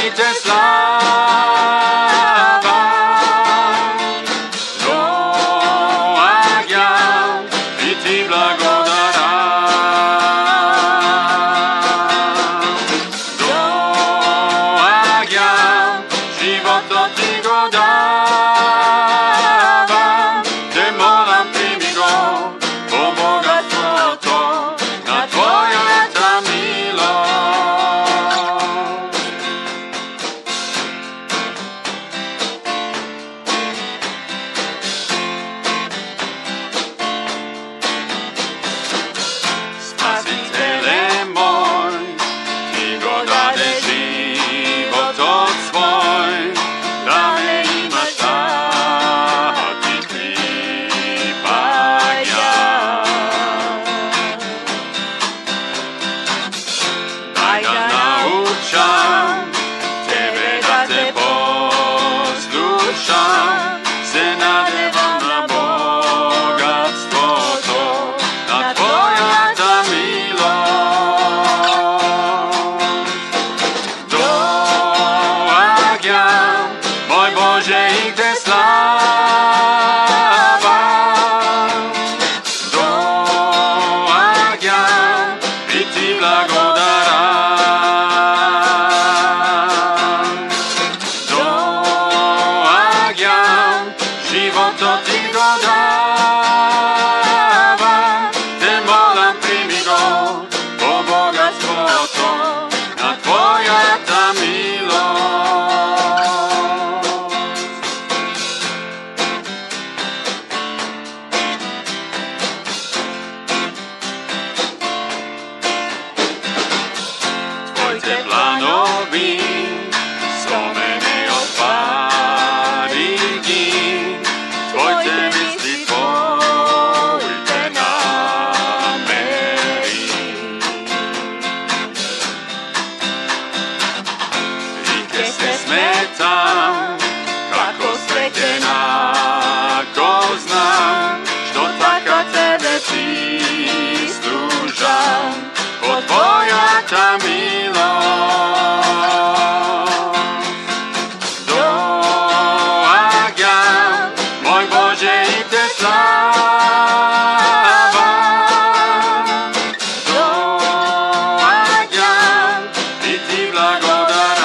i te slávam. To, ak ja i ti blagodarám. To, ak ja život do ti go dávam. Te molam primi go, po bogatstvo to, na tvoja ta milosť. Spasiteľe môj, ti go dade životot svoj, dáme imaš táti prípadia. Daj da naučam, tebe da te poslušam, se nadevam na bogatstvo to, na tvoja ta milosť. To, ak ja, môj Bože, i te slávam. To, ak ja, i ti blagodarám. To, ak ja, život do ti go dávam. Te molam primi go, po bogatstvo to, na tvoja ta milosť. Tvojte plánovi, so mene odpadíky, tvojte mysli, tvojte námery. I keď sme tam, kako sretená, ko znam, što taka tebe prislúžam, po tvoja ta milosť. To, ak ja, môj Bože, i te slávam. To, ak ja, i ti blagodarám.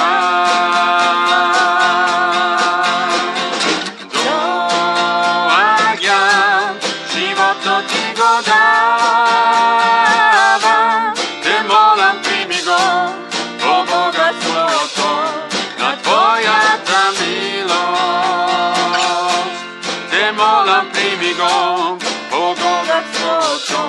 To, ak ja, život do ti go dávam. Te molam primi go, po bogatstvo to, na tvoja ta milosť. Te molam primi go, po bogatstvo to,